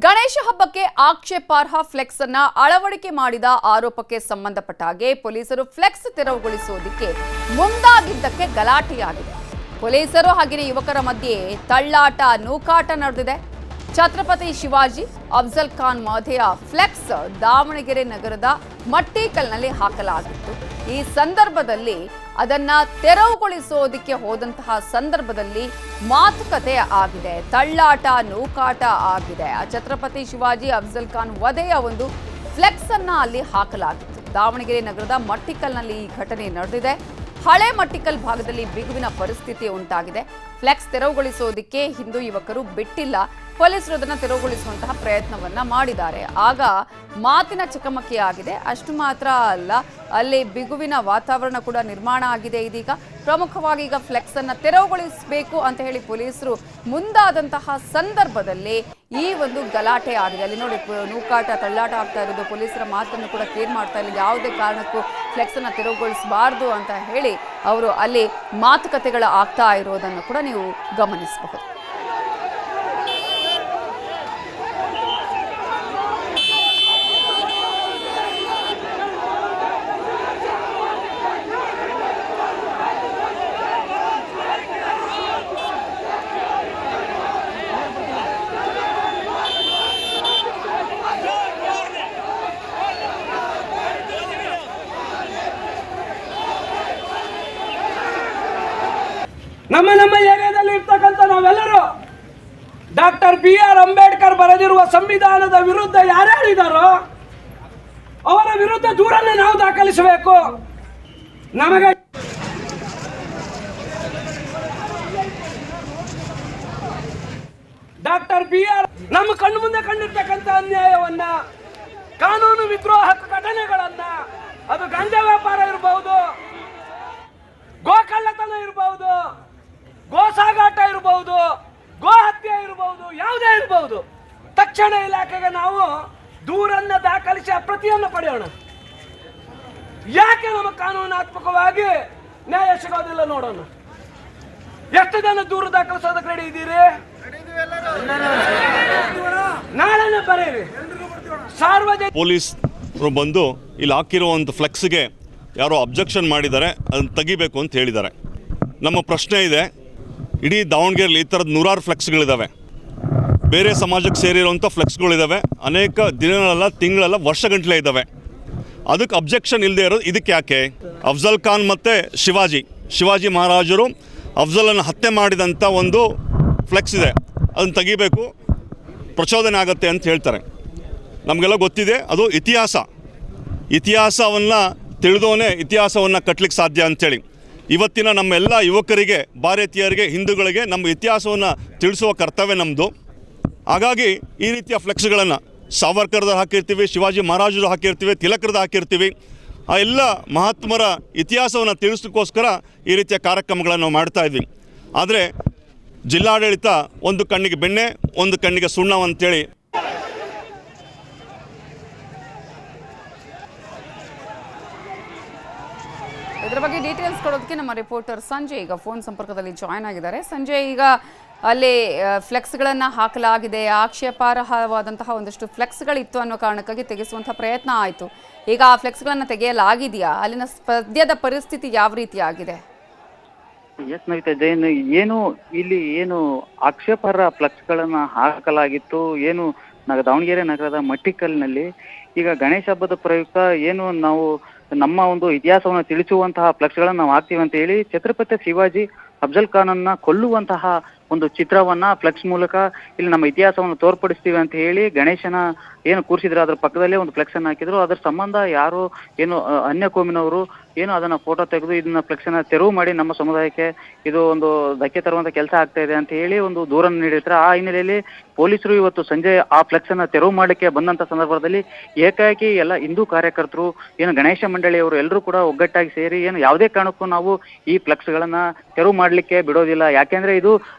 ಗಣೇಶ ಹಬ್ಬಕ್ಕೆ ಆಕ್ಷೇಪಾರ್ಹ ಫ್ಲೆಕ್ಸ್ ಅನ್ನ ಅಳವಡಿಕೆ ಮಾಡಿದ ಆರೋಪಕ್ಕೆ ಸಂಬಂಧಪಟ್ಟ ಹಾಗೆ ಪೊಲೀಸರು ಫ್ಲೆಕ್ಸ್ ತೆರವುಗೊಳಿಸುವುದಕ್ಕೆ ಮುಂದಾಗಿದ್ದಕ್ಕೆ ಗಲಾಟೆಯಾಗಿದೆ. ಪೊಲೀಸರು ಹಾಗೆಯೇ ಯುವಕರ ಮಧ್ಯೆ ತಳ್ಳಾಟ ನೂಕಾಟ ನಡೆದಿದೆ. ಛತ್ರಪತಿ ಶಿವಾಜಿ ಅಫ್ಜಲ್ ಖಾನ್ ಮಾದೆಯ ಫ್ಲೆಕ್ಸ್ ದಾವಣಗೆರೆ ನಗರದ ಮಟ್ಟಿಕಲ್ನಲ್ಲಿ ಹಾಕಲಾಗಿತ್ತು. ಈ ಸಂದರ್ಭದಲ್ಲಿ ಅದನ್ನ ತೆರವುಗೊಳಿಸೋದಕ್ಕೆ ಹೋದಂತಹ ಸಂದರ್ಭದಲ್ಲಿ ಮಾತುಕತೆ ಆಗಿದೆ, ತಳ್ಳಾಟ ನೂಕಾಟ ಆಗಿದೆ. ಛತ್ರಪತಿ ಶಿವಾಜಿ ಅಫ್ಜಲ್ ಖಾನ್ ವಧೆಯ ಒಂದು ಫ್ಲೆಕ್ಸ್ ಅನ್ನ ಅಲ್ಲಿ ಹಾಕಲಾಗಿತ್ತು. ದಾವಣಗೆರೆ ನಗರದ ಮಟ್ಟಿಕಲ್ನಲ್ಲಿ ಈ ಘಟನೆ ನಡೆದಿದೆ. ಹಳೆ ಮಟ್ಟಿಕಲ್ ಭಾಗದಲ್ಲಿ ಬಿಗುವಿನ ಪರಿಸ್ಥಿತಿ ಉಂಟಾಗಿದೆ. ಫ್ಲೆಕ್ಸ್ ತೆರವುಗೊಳಿಸೋದಕ್ಕೆ ಹಿಂದೂ ಯುವಕರು ಬಿಟ್ಟಿಲ್ಲ. ಪೊಲೀಸರು ಅದನ್ನು ತೆರವುಗೊಳಿಸುವಂತಹ ಪ್ರಯತ್ನವನ್ನ ಮಾಡಿದ್ದಾರೆ. ಆಗ ಮಾತಿನ ಚಕಮಕಿ ಆಗಿದೆ. ಅಷ್ಟು ಮಾತ್ರ ಅಲ್ಲ, ಅಲ್ಲಿ ಬಿಗುವಿನ ವಾತಾವರಣ ಕೂಡ ನಿರ್ಮಾಣ ಆಗಿದೆ. ಇದೀಗ ಪ್ರಮುಖವಾಗಿ ಈಗ ಫ್ಲೆಕ್ಸ್ ಅನ್ನ ತೆರವುಗೊಳಿಸಬೇಕು ಅಂತ ಹೇಳಿ ಪೊಲೀಸರು ಮುಂದಾದಂತಹ ಸಂದರ್ಭದಲ್ಲಿ ಈ ಒಂದು ಗಲಾಟೆ ಆಗಿದೆ. ಅಲ್ಲಿ ನೋಡಿ, ನೂಕಾಟ ತಳ್ಳಾಟ ಆಗ್ತಾ ಇರೋದು. ಪೊಲೀಸರ ಮಾತನ್ನು ಕೂಡ ಕೇರ್ ಮಾಡ್ತಾ ಇಲ್ಲ. ಯಾವುದೇ ಕಾರಣಕ್ಕೂ ಫ್ಲೆಕ್ಸ್ ಅನ್ನ ತೆರವುಗೊಳಿಸಬಾರ್ದು ಅಂತ ಹೇಳಿ ಅವರು ಅಲ್ಲಿ ಮಾತುಕತೆಗಳು ಆಗ್ತಾ ಇರೋದನ್ನು ಕೂಡ ನೀವು ಗಮನಿಸಬಹುದು. ನಮ್ಮ ಏರಿಯಾದಲ್ಲಿ ಇರ್ತಕ್ಕಂಥ ನಾವೆಲ್ಲರೂ ಡಾಕ್ಟರ್ BR ಅಂಬೇಡ್ಕರ್ ಬರೆದಿರುವ ಸಂವಿಧಾನದ ವಿರುದ್ಧ ಯಾರು ಹೇಳಿದಾರೋ ಅವರ ವಿರುದ್ಧ ದೂರನ್ನು ನಾವು ದಾಖಲಿಸಬೇಕು. ನಮಗೆ ಡಾಕ್ಟರ್ BR ನಮ್ಮ ಕಣ್ಣು ಮುಂದೆ ಕಂಡಿರ್ತಕ್ಕಂಥ ಅನ್ಯಾಯವನ್ನ, ಕಾನೂನು ವಿದ್ರೋಹ ಘಟನೆಗಳನ್ನ, ಅದು ಗಾಂಜಾ ವ್ಯಾಪಾರ ಇರಬಹುದು, ಗೋಕಳ್ಳತನ ಇರಬಹುದು, ಗೋ ಸಾಗಾಟ ಇರಬಹುದು, ಗೋ ಹತ್ಯೆ ಇರಬಹುದು, ಯಾವುದೇ ಇರಬಹುದು, ತಕ್ಷಣ ಇಲಾಖೆಗೆ ನಾವು ದೂರನ್ನ ದಾಖಲಿಸಿ ಪ್ರತಿಯನ್ನು ಪಡೆಯೋಣ. ಯಾಕೆ ನಮ್ಮ ಕಾನೂನಾತ್ಮಕವಾಗಿ ನ್ಯಾಯ ಸಿಗೋದಿಲ್ಲ ನೋಡೋಣ. ಎಷ್ಟು ಜನ ದೂರು ದಾಖಲಿಸೋದಕ್ಕೆ ರೆಡಿ ಇದ್ದೀರಿ? ನಾಳೆನೇ ಬರೀರಿ. ಸಾರ್ವಜನಿಕ ಪೊಲೀಸರು ಬಂದು ಇಲ್ಲಿ ಹಾಕಿರುವಂಥ ಫ್ಲೆಕ್ಸ್ಗೆ ಯಾರೋ ಅಬ್ಜೆಕ್ಷನ್ ಮಾಡಿದ್ದಾರೆ, ಅದನ್ನು ತೆಗಿಬೇಕು ಅಂತ ಹೇಳಿದ್ದಾರೆ. ನಮ್ಮ ಪ್ರಶ್ನೆ ಇದೆ, ಇಡೀ ದಾವಣಗೆರೆಯಲ್ಲಿ ಈ ಥರದ ನೂರಾರು ಫ್ಲೆಕ್ಸ್ಗಳಿದ್ದಾವೆ, ಬೇರೆ ಸಮಾಜಕ್ಕೆ ಸೇರಿರುವಂಥ ಫ್ಲೆಕ್ಸ್ಗಳಿದ್ದಾವೆ, ಅನೇಕ ದಿನಗಳಲ್ಲ, ತಿಂಗಳಲ್ಲ, ವರ್ಷಗಟ್ಟಲೆ ಇದ್ದಾವೆ. ಅದಕ್ಕೆ ಅಬ್ಜೆಕ್ಷನ್ ಇಲ್ಲದೆ ಇರೋದು ಇದಕ್ಕೆ ಯಾಕೆ? ಅಫ್ಜಲ್ ಖಾನ್ ಮತ್ತು ಶಿವಾಜಿ ಮಹಾರಾಜರು ಅಫ್ಜಲನ್ನು ಹತ್ಯೆ ಮಾಡಿದಂಥ ಒಂದು ಫ್ಲೆಕ್ಸ್ ಇದೆ, ಅದನ್ನು ತೆಗಿಬೇಕು, ಪ್ರಚೋದನೆ ಆಗುತ್ತೆ ಅಂತ ಹೇಳ್ತಾರೆ. ನಮಗೆಲ್ಲ ಗೊತ್ತಿದೆ, ಅದು ಇತಿಹಾಸವನ್ನು ತಿಳಿದವನೇ ಇತಿಹಾಸವನ್ನು ಕಟ್ಟಲಿಕ್ಕೆ ಸಾಧ್ಯ ಅಂಥೇಳಿ. ಇವತ್ತಿನ ನಮ್ಮೆಲ್ಲ ಯುವಕರಿಗೆ, ಭಾರತೀಯರಿಗೆ, ಹಿಂದೂಗಳಿಗೆ ನಮ್ಮ ಇತಿಹಾಸವನ್ನು ತಿಳಿಸುವ ಕರ್ತವ್ಯ ನಮ್ಮದು. ಹಾಗಾಗಿ ಈ ರೀತಿಯ ಫ್ಲೆಕ್ಸ್ಗಳನ್ನು ಸಾವರ್ಕರ್ದು ಹಾಕಿರ್ತೀವಿ, ಶಿವಾಜಿ ಮಹಾರಾಜರು ಹಾಕಿರ್ತೀವಿ, ತಿಲಕರದ್ದು ಹಾಕಿರ್ತೀವಿ. ಆ ಎಲ್ಲ ಮಹಾತ್ಮರ ಇತಿಹಾಸವನ್ನು ತಿಳಿಸೋಕ್ಕೋಸ್ಕರ ಈ ರೀತಿಯ ಕಾರ್ಯಕ್ರಮಗಳನ್ನು ನಾವು ಮಾಡ್ತಾಯಿದ್ವಿ. ಆದರೆ ಜಿಲ್ಲಾಡಳಿತ ಒಂದು ಕಣ್ಣಿಗೆ ಬೆಣ್ಣೆ, ಒಂದು ಕಣ್ಣಿಗೆ ಸುಣ್ಣ ಅಂತೇಳಿ ಇದರ ಬಗ್ಗೆ ಡೀಟೇಲ್ಸ್ ಕೊಡೋದಕ್ಕೆ ನಮ್ಮ ರಿಪೋರ್ಟರ್ ಸಂಜಯ್ ಈಗ ಫೋನ್ ಸಂಪರ್ಕದಲ್ಲಿ ಜಾಯ್ನ್ ಆಗಿದ್ದಾರೆ. ಸಂಜಯ್, ಈಗ ಅಲ್ಲಿ ಫ್ಲೆಕ್ಸ್ಗಳನ್ನು ಹಾಕಲಾಗಿದೆ, ಆಕ್ಷೇಪಾರ್ಹವಾದಂತಹ ಒಂದಷ್ಟು ಫ್ಲೆಕ್ಸ್ಗಳಿತ್ತು ಅನ್ನೋ ಕಾರಣಕ್ಕಾಗಿ ತೆಗೆಸುವಂತಹ ಪ್ರಯತ್ನ ಆಯಿತು. ಈಗ ಆ ಫ್ಲೆಕ್ಸ್ಗಳನ್ನು ತೆಗೆಯಲಾಗಿದೆಯಾ? ಅಲ್ಲಿನ ಸದ್ಯದ ಪರಿಸ್ಥಿತಿ ಯಾವ ರೀತಿ ಆಗಿದೆ? ಎಸ್ ನವಿತಾ ಜೈನ್, ಏನು ಆಕ್ಷೇಪಾರ್ಹ ಫ್ಲೆಕ್ಸ್ಗಳನ್ನು ಹಾಕಲಾಗಿತ್ತು, ಏನು ದಾವಣಗೆರೆ ನಗರದ ಮಟ್ಟಿಕಲ್ನಲ್ಲಿ ಈಗ ಗಣೇಶ ಹಬ್ಬದ ಪ್ರಯುಕ್ತ ಏನು ನಾವು ನಮ್ಮ ಒಂದು ಇತಿಹಾಸವನ್ನು ತಿಳಿಸುವಂತಹ ಫ್ಲೆಕ್ಸ್ಗಳನ್ನು ನಾವು ಹಾಕ್ತೀವಿ ಅಂತ ಹೇಳಿ ಛತ್ರಪತಿ ಶಿವಾಜಿ ಅಫ್ಜಲ್ ಖಾನನ್ನ ಕೊಲ್ಲುವಂತಹ ಒಂದು ಚಿತ್ರವನ್ನ ಫ್ಲೆಕ್ಸ್ ಮೂಲಕ ಇಲ್ಲಿ ನಮ್ಮ ಇತಿಹಾಸವನ್ನು ತೋರ್ಪಡಿಸ್ತೀವಿ ಅಂತ ಹೇಳಿ ಗಣೇಶನ ಏನು ಕೂರಿಸಿದ್ರು ಅದ್ರ ಪಕ್ಕದಲ್ಲೇ ಒಂದು ಫ್ಲೆಕ್ಸ್ ಅನ್ನು ಹಾಕಿದ್ರು. ಅದ್ರ ಸಂಬಂಧ ಯಾರು ಏನು ಅನ್ಯ ಕೋಮಿನವರು ಏನು ಅದನ್ನ ಫೋಟೋ ತೆಗೆದು ಇದನ್ನ ಫ್ಲೆಕ್ಸ್ ಅನ್ನ ತೆರವು ಮಾಡಿ ನಮ್ಮ ಸಮುದಾಯಕ್ಕೆ ಇದು ಒಂದು ಧಕ್ಕೆ ತರುವಂತ ಕೆಲಸ ಆಗ್ತಾ ಇದೆ ಅಂತ ಹೇಳಿ ಒಂದು ದೂರನ್ನು ನೀಡಿರ್ತಾರೆ. ಆ ಹಿನ್ನೆಲೆಯಲ್ಲಿ ಪೊಲೀಸರು ಇವತ್ತು ಸಂಜೆ ಆ ಫ್ಲೆಕ್ಸ್ ಅನ್ನ ತೆರವು ಮಾಡಲಿಕ್ಕೆ ಬಂದಂತ ಸಂದರ್ಭದಲ್ಲಿ ಏಕಾಏಕಿ ಎಲ್ಲ ಹಿಂದೂ ಕಾರ್ಯಕರ್ತರು, ಏನು ಗಣೇಶ ಮಂಡಳಿಯವರು ಎಲ್ಲರೂ ಕೂಡ ಒಗ್ಗಟ್ಟಾಗಿ ಸೇರಿ ಏನು ಯಾವುದೇ ಕಾರಣಕ್ಕೂ ನಾವು ಈ ಫ್ಲೆಕ್ಸ್ಗಳನ್ನ ತೆರವು ಮಾಡಲಿಕ್ಕೆ ಬಿಡೋದಿಲ್ಲ, ಯಾಕೆಂದ್ರೆ ಇದು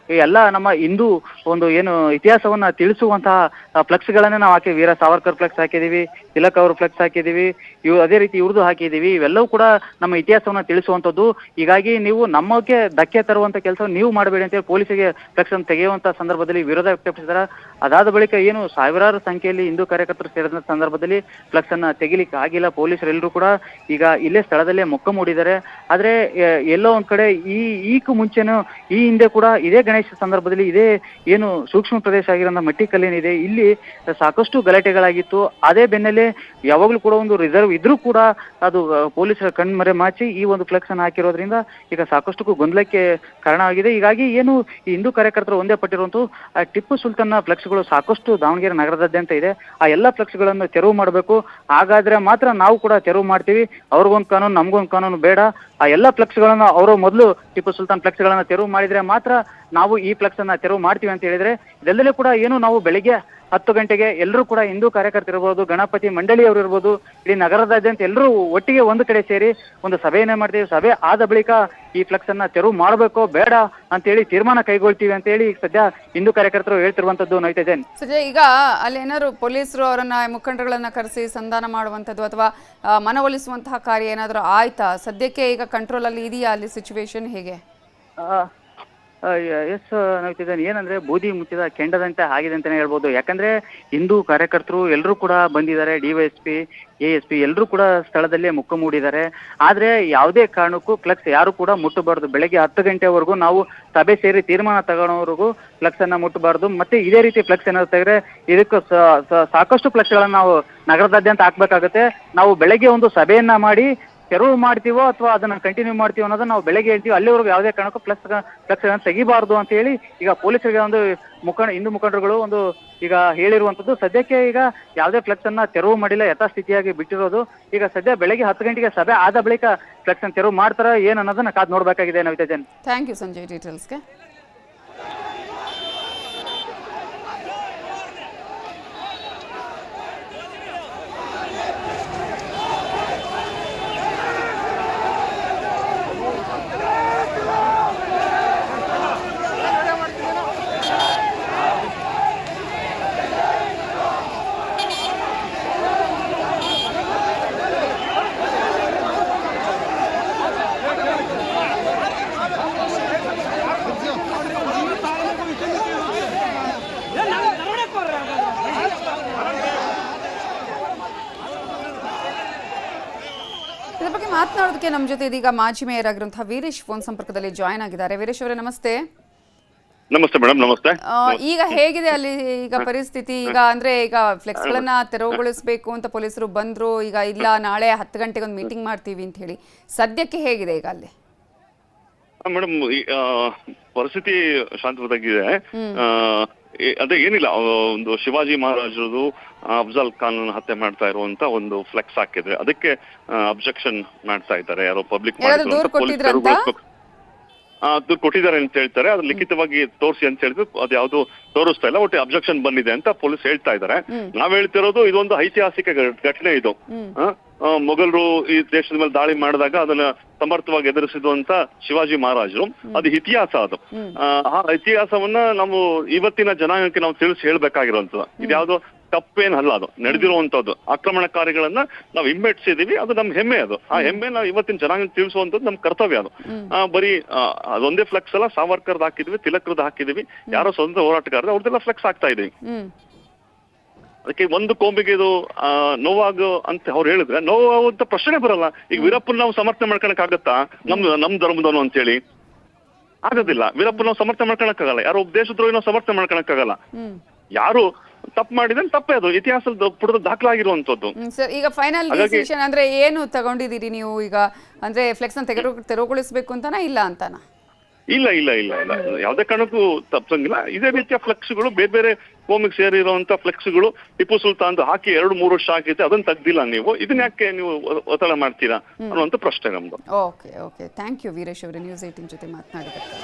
ಎಲ್ಲ ನಮ್ಮ ಹಿಂದೂ ಒಂದು ಏನು ಇತಿಹಾಸವನ್ನ ತಿಳಿಸುವಂತಹ ಫ್ಲೆಕ್ಸ್ಗಳನ್ನೇ ನಾವು ಹಾಕಿ, ವೀರ ಸಾವರ್ಕರ್ ಫ್ಲೆಕ್ಸ್ ಹಾಕಿದೀವಿ, ತಿಲಕ್ ಅವರು ಫ್ಲೆಕ್ಸ್ ಹಾಕಿದೀವಿ, ಅದೇ ರೀತಿ ಇವ್ರದ್ದು ಹಾಕಿದೀವಿ. ಇವೆಲ್ಲವೂ ಕೂಡ ನಮ್ಮ ಇತಿಹಾಸವನ್ನ ತಿಳಿಸುವಂಥದ್ದು. ಹೀಗಾಗಿ ನೀವು ನಮಗೆ ಧಕ್ಕೆ ತರುವಂತ ಕೆಲಸ ನೀವು ಮಾಡಬೇಡಿ ಅಂತೇಳಿ ಪೊಲೀಸರಿಗೆ ಫ್ಲೆಕ್ಸ್ ಅನ್ನು ತೆಗೆಯುವಂತ ಸಂದರ್ಭದಲ್ಲಿ ವಿರೋಧ ವ್ಯಕ್ತಪಡಿಸಿದಾರೆ. ಅದಾದ ಬಳಿಕ ಏನು ಸಾವಿರಾರು ಸಂಖ್ಯೆಯಲ್ಲಿ ಹಿಂದೂ ಕಾರ್ಯಕರ್ತರು ಸೇರಿದ ಸಂದರ್ಭದಲ್ಲಿ ಫ್ಲೆಕ್ಸ್ ಅನ್ನ ತೆಗಿಲಿಕ್ಕೆ ಆಗಿಲ್ಲ. ಪೊಲೀಸರೆಲ್ಲರೂ ಕೂಡ ಈಗ ಇಲ್ಲೇ ಸ್ಥಳದಲ್ಲೇ ಮೊಕ್ಕ ಮೂಡಿದ್ದಾರೆ. ಆದ್ರೆ ಎಲ್ಲೋ ಒಂದ್ ಕಡೆ ಈಕು ಮುಂಚೆನೂ ಈ ಹಿಂದೆ ಕೂಡ ಇದೇ ಗಣೇಶ ಸಂದರ್ಭದಲ್ಲಿ ಇದೇ ಏನು ಸೂಕ್ಷ್ಮ ಪ್ರದೇಶ ಆಗಿರೋ ಮಟ್ಟಿಕಲ್ಲೇನಿದೆ ಇಲ್ಲಿ ಸಾಕಷ್ಟು ಗಲಾಟೆಗಳಾಗಿತ್ತು. ಅದೇ ಬೆನ್ನಲ್ಲೇ ಯಾವಾಗಲೂ ಕೂಡ ಒಂದು ರಿಸರ್ವ್ ಇದ್ರೂ ಕೂಡ ಅದು ಪೊಲೀಸರ ಕಣ್ಮರೆ ಮಾಚಿ ಈ ಒಂದು ಫ್ಲೆಕ್ಸ್ ಅನ್ನು ಹಾಕಿರೋದ್ರಿಂದ ಈಗ ಸಾಕಷ್ಟು ಗೊಂದಲಕ್ಕೆ ಕಾರಣ ಆಗಿದೆ. ಹೀಗಾಗಿ ಏನು ಈ ಹಿಂದೂ ಕಾರ್ಯಕರ್ತರು ಒಂದೇ ಪಟ್ಟಿರುವಂತೂ ಟಿಪ್ಪು ಸುಲ್ತಾನ್ನ ಫ್ಲೆಕ್ಸ್ಗಳು ಸಾಕಷ್ಟು ದಾವಣಗೆರೆ ನಗರದಾದ್ಯಂತ ಇದೆ. ಆ ಎಲ್ಲ ಫ್ಲೆಕ್ಸ್ಗಳನ್ನು ತೆರವು ಮಾಡಬೇಕು. ಹಾಗಾದ್ರೆ ಮಾತ್ರ ನಾವು ಕೂಡ ತೆರವು ಮಾಡ್ತೀವಿ. ಅವ್ರಿಗೊಂದು ಕಾನೂನು ನಮ್ಗೊಂದು ಕಾನೂನು ಬೇಡ. ಆ ಎಲ್ಲ ಫ್ಲೆಕ್ಸ್ಗಳನ್ನು ಅವರು ಮೊದಲು ಟಿಪ್ಪು ಸುಲ್ತಾನ್ ಫ್ಲೆಕ್ಸ್ಗಳನ್ನು ತೆರವು ಮಾಡಿದ್ರೆ ಮಾತ್ರ ನಾವು ಈ ಫ್ಲೆಕ್ಸ್ ಅನ್ನ ತೆರವು ಮಾಡ್ತೀವಿ ಅಂತ ಹೇಳಿದ್ರೆ, ಇದೆಲ್ಲದೂ ಕೂಡ ಏನು ನಾವು ಬೆಳಿಗ್ಗೆ 10 ಗಂಟೆಗೆ ಎಲ್ಲರೂ ಕೂಡ ಹಿಂದೂ ಕಾರ್ಯಕರ್ತರಿರ್ಬೋದು, ಗಣಪತಿ ಮಂಡಳಿಯವರು ಇರ್ಬೋದು, ಇಡೀ ನಗರದಾದ್ಯಂತ ಎಲ್ಲರೂ ಒಟ್ಟಿಗೆ ಒಂದು ಕಡೆ ಸೇರಿ ಒಂದು ಸಭೆಯನ್ನೇ ಮಾಡ್ತೀವಿ. ಸಭೆ ಆದ ಬಳಿಕ ಈ ಫ್ಲೆಕ್ಸ್ ಅನ್ನ ತೆರವು ಮಾಡಬೇಕೋ ಬೇಡ ಅಂತೇಳಿ ತೀರ್ಮಾನ ಕೈಗೊಳ್ತೀವಿ ಅಂತ ಹೇಳಿ ಸದ್ಯ ಹಿಂದೂ ಕಾರ್ಯಕರ್ತರು ಹೇಳ್ತಿರುವಂತದ್ದು ನೈತೆ ಜೈನ್. ಸದ್ಯ ಈಗ ಅಲ್ಲಿ ಏನಾದ್ರು ಪೊಲೀಸರು ಅವರನ್ನ ಮುಖಂಡರುಗಳನ್ನ ಕರೆಸಿ ಸಂಧಾನ ಮಾಡುವಂಥದ್ದು ಅಥವಾ ಮನವೊಲಿಸುವಂತಹ ಕಾರ್ಯ ಏನಾದರೂ ಆಯ್ತಾ? ಸದ್ಯಕ್ಕೆ ಈಗ ಕಂಟ್ರೋಲ್ ಅಲ್ಲಿ ಇದೆಯಾ ಅಲ್ಲಿ ಸಿಚುವೇಶನ್ ಹೇಗೆ? ಎಸ್ ನೈತಿದ್ದಾನೆ. ಏನಂದ್ರೆ ಬೂದಿ ಮುಚ್ಚಿದ ಕೆಂಡದಂತೆ ಆಗಿದೆ ಅಂತಾನೆ ಹೇಳ್ಬೋದು. ಯಾಕಂದ್ರೆ ಹಿಂದೂ ಕಾರ್ಯಕರ್ತರು ಎಲ್ಲರೂ ಕೂಡ ಬಂದಿದ್ದಾರೆ. DYSP, ASP ಎಲ್ಲರೂ ಕೂಡ ಸ್ಥಳದಲ್ಲೇ ಮುಖ ಮೂಡಿದ್ದಾರೆ. ಆದ್ರೆ ಯಾವುದೇ ಕಾರಣಕ್ಕೂ ಫ್ಲೆಕ್ಸ್ ಯಾರು ಕೂಡ ಮುಟ್ಟಬಾರ್ದು. ಬೆಳಗ್ಗೆ 10 ಗಂಟೆವರೆಗೂ ನಾವು ಸಭೆ ಸೇರಿ ತೀರ್ಮಾನ ತಗೊಳ್ಳೋವರೆಗೂ ಫ್ಲೆಕ್ಸ್ ಅನ್ನ ಮುಟ್ಟಬಾರ್ದು. ಮತ್ತೆ ಇದೇ ರೀತಿ ಫ್ಲೆಕ್ಸ್ ಏನಾದ್ರು ತೆಗೆದ್ರೆ ಇದಕ್ಕೆ ಸಾಕಷ್ಟು ಫ್ಲೆಕ್ಸ್ ಗಳನ್ನ ನಾವು ನಗರದಾದ್ಯಂತ ಹಾಕ್ಬೇಕಾಗತ್ತೆ. ನಾವು ಬೆಳಗ್ಗೆ ಒಂದು ಸಭೆಯನ್ನ ಮಾಡಿ ತೆರವು ಮಾಡ್ತೀವೋ ಅಥವಾ ಅದನ್ನ ಕಂಟಿನ್ಯೂ ಮಾಡ್ತೀವೋ ಅನ್ನೋದನ್ನ ನಾವು ಬೆಳಗ್ಗೆ ಹೇಳ್ತೀವಿ. ಅಲ್ಲಿವರೆಗೂ ಯಾವುದೇ ಕಾರಣಕ್ಕೂ ಫ್ಲೆಕ್ಸ್ ತೆಗಿಬಾರ್ದು ಅಂತ ಹೇಳಿ ಈಗ ಪೊಲೀಸರಿಗೆ ಒಂದು ಹಿಂದೂ ಮುಖಂಡರುಗಳು ಒಂದು ಈಗ ಹೇಳಿರುವಂತದ್ದು. ಸದ್ಯಕ್ಕೆ ಈಗ ಯಾವುದೇ ಫ್ಲೆಕ್ಸ್ ಅನ್ನ ತೆರವು ಮಾಡಿಲ್ಲ, ಯಥಾಸ್ಥಿತಿಯಾಗಿ ಬಿಟ್ಟಿರೋದು. ಈಗ ಸದ್ಯ ಬೆಳಗ್ಗೆ 10 ಗಂಟೆಗೆ ಸಭೆ ಆದ ಬಳಿಕ ಫ್ಲೆಕ್ಸ್ ಅನ್ನು ತೆರವು ಮಾಡ್ತಾರ ಏನ್ ಅನ್ನೋದನ್ನ ಕಾದ್ ನೋಡ್ಬೇಕಾಗಿದೆ ನವಿತಾ ಜೈನ್. ಥ್ಯಾಂಕ್ ಯು ಸಂಜಯ್ ಡೀಟೇಲ್ಸ್ಗೆ. ಇದರ ಬಗ್ಗೆ ಮಾತನಾಡೋದಕ್ಕೆ ನಮ್ಮ ಜೊತೆ ಇದೀಗ ಮಾಜಿ ಮೇಯರ್ ಆಗಿರುವಂತಹ ವೀರೇಶ್ ಫೋನ್ ಸಂಪರ್ಕದಲ್ಲಿ ಜಾಯ್ನ್ ಆಗಿದ್ದಾರೆ. ವೀರೇಶ್ ಅವರೇ ನಮಸ್ತೆ. ನಮಸ್ತೆ ಮೇಡಮ್. ನಮಸ್ತೆ. ಈಗ ಹೇಗಿದೆ ಅಲ್ಲಿ ಈಗ ಪರಿಸ್ಥಿತಿ? ಈಗ ಅಂದ್ರೆ ಈಗ ಫ್ಲೆಕ್ಸ್ ಗಳನ್ನ ತೆರವುಗೊಳಿಸಬೇಕು ಅಂತ ಪೊಲೀಸರು ಬಂದ್ರು. ಈಗ ಇಲ್ಲ ನಾಳೆ 10 ಗಂಟೆಗೆ ಒಂದು ಮೀಟಿಂಗ್ ಮಾಡ್ತೀವಿ ಅಂತ ಹೇಳಿ, ಸದ್ಯಕ್ಕೆ ಹೇಗಿದೆ ಈಗ ಅಲ್ಲಿ? ಮೇಡಮ್ ಪರಿಸ್ಥಿತಿ ಶಾಂತವಾಗಿದೆ. ಅದೇ ಏನಿಲ್ಲ, ಒಂದು ಶಿವಾಜಿ ಮಹಾರಾಜರದು ಅಫ್ಜಲ್ ಖಾನ್ ಹತ್ಯೆ ಮಾಡ್ತಾ ಇರುವಂತ ಒಂದು ಫ್ಲೆಕ್ಸ್ ಹಾಕಿದ್ರೆ ಅದಕ್ಕೆ ಅಬ್ಜೆಕ್ಷನ್ ಮಾಡ್ತಾ ಇದ್ದಾರೆ. ಯಾರೋ ಪಬ್ಲಿಕ್ ದೂರು ಕೊಟ್ಟಿದ್ದಾರೆ ಅಂತ ಹೇಳ್ತಾರೆ. ಅದು ಲಿಖಿತವಾಗಿ ತೋರಿಸಿ ಅಂತ ಹೇಳಿದ್ರು, ಅದು ಯಾವ್ದು ತೋರಿಸ್ತಾ ಇಲ್ಲ. ಒಟ್ಟು ಅಬ್ಜೆಕ್ಷನ್ ಬಂದಿದೆ ಅಂತ ಪೊಲೀಸ್ ಹೇಳ್ತಾ ಇದ್ದಾರೆ. ನಾವ್ ಹೇಳ್ತಿರೋದು ಇದೊಂದು ಐತಿಹಾಸಿಕ ಘಟನೆ. ಇದು ಮೊಘಲರು ಈ ದೇಶದ ಮೇಲೆ ದಾಳಿ ಮಾಡಿದಾಗ ಅದನ್ನ ಸಮರ್ಥವಾಗಿ ಎದುರಿಸಿದಂತ ಶಿವಾಜಿ ಮಹಾರಾಜರು, ಅದು ಇತಿಹಾಸ. ಅದು ಆ ಇತಿಹಾಸವನ್ನ ನಾವು ಇವತ್ತಿನ ಜನಾಂಗಕ್ಕೆ ನಾವು ತಿಳಿಸಿ ಹೇಳ್ಬೇಕಾಗಿರುವಂತದ್ದು. ಇದ್ಯಾವುದೋ ತಪ್ಪೇನಲ್ಲ, ಅದು ನಡೆದಿರುವಂತದ್ದು. ಆಕ್ರಮಣಕಾರಿಗಳನ್ನ ನಾವು ಹಿಮ್ಮೆಟ್ಟಿಸಿದೀವಿ, ಅದು ನಮ್ ಹೆಮ್ಮೆ. ಅದು ಆ ಹೆಮ್ಮೆ ನಾವು ಇವತ್ತಿನ ಜನಾಂಗ ತಿಳಿಸುವಂತದ್ದು ನಮ್ ಕರ್ತವ್ಯ. ಅದು ಬರೀ ಅದೊಂದೇ ಫ್ಲೆಕ್ಸ್ ಅಲ್ಲ, ಸಾವರ್ಕರ್ದು ಹಾಕಿದ್ವಿ, ತಿಲಕ್ರದ್ದು ಹಾಕಿದೀವಿ, ಯಾರೋ ಸ್ವಂತ ಹೋರಾಟಗಾರರು ಅವ್ರದ್ದೆಲ್ಲ ಫ್ಲೆಕ್ಸ್ ಹಾಕ್ತಾ ಇದೀವಿ. ಅದಕ್ಕೆ ಒಂದು ಕೊಂಬಿಗೆ ಇದು ನೋವಾಗು ಅಂತ ಅವ್ರು ಹೇಳಿದ್ರೆ ನೋವಾಗುವಂತ ಪ್ರಶ್ನೆ ಬರಲ್ಲ. ಈಗ ವೀರಪ್ಪನ ನಾವು ಸಮರ್ಥನೆ ಮಾಡ್ಕೊಳಕ್ ಆಗತ್ತಾ ನಮ್ ಧರ್ಮದವನು ಅಂತ ಹೇಳಿ? ಆಗೋದಿಲ್ಲ. ವೀರಪ್ಪನ ನಾವು ಸಮರ್ಥನೆ ಮಾಡ್ಕೊಳಕ್ ಆಗಲ್ಲ. ಯಾರೋ ದೇಶದ್ರೋಹಿ ನಾವು ಸಮರ್ಥನೆ ಮಾಡ್ಕೊಳಕ್ ಆಗಲ್ಲ. ಯಾರು ತಪ್ಪು ಮಾಡಿದ್ರೆ ತಪ್ಪೇ, ಅದು ಇತಿಹಾಸದ ಪುಟದ ದಾಖಲಾಗಿರುವಂತದ್ದು. ಸರ್, ಈಗ ಫೈನಲ್ ಡಿಸಿಷನ್ ಅಂದ್ರೆ ಏನು ತಗೊಂಡಿದ್ದೀರಿ ನೀವು ಈಗ? ಅಂದ್ರೆ ಫ್ಲೆಕ್ಸ್ ಅನ್ನು ತೆರವುಗೊಳಿಸಬೇಕು ಅಂತಾನಾ ಇಲ್ಲ ಅಂತಾನಾ? ಇಲ್ಲ ಇಲ್ಲ ಇಲ್ಲ ಇಲ್ಲ, ಯಾವುದೇ ಕಾರಣಕ್ಕೂ ತಪ್ಪಂಗಿಲ್ಲ. ಇದೇ ರೀತಿಯ ಫ್ಲೆಕ್ಸ್ಗಳು ಬೇರೆ ಬೇರೆ ಕೋಮಿಗೆ ಸೇರಿರುವಂತ ಫ್ಲೆಕ್ಸ್ಗಳು ಟಿಪ್ಪು ಸುಲ್ತಾನ್ ಹಾಕಿ 2-3 ವರ್ಷ ಹಾಕಿದ್ರೆ ಅದನ್ನ ತೆಗ್ದಿಲ್ಲ ನೀವು, ಇದನ್ನ ಯಾಕೆ ನೀವು ಒತ್ತಡ ಮಾಡ್ತೀರಾ ಅನ್ನುವಂತ ಪ್ರಶ್ನೆ ನಮ್ದು. Okay okay, thank you Veeresh ಅವರೇ, ನ್ಯೂಸ್ 18 ಜೊತೆ ಮಾತನಾಡಿದ್ದಕ್ಕೆ.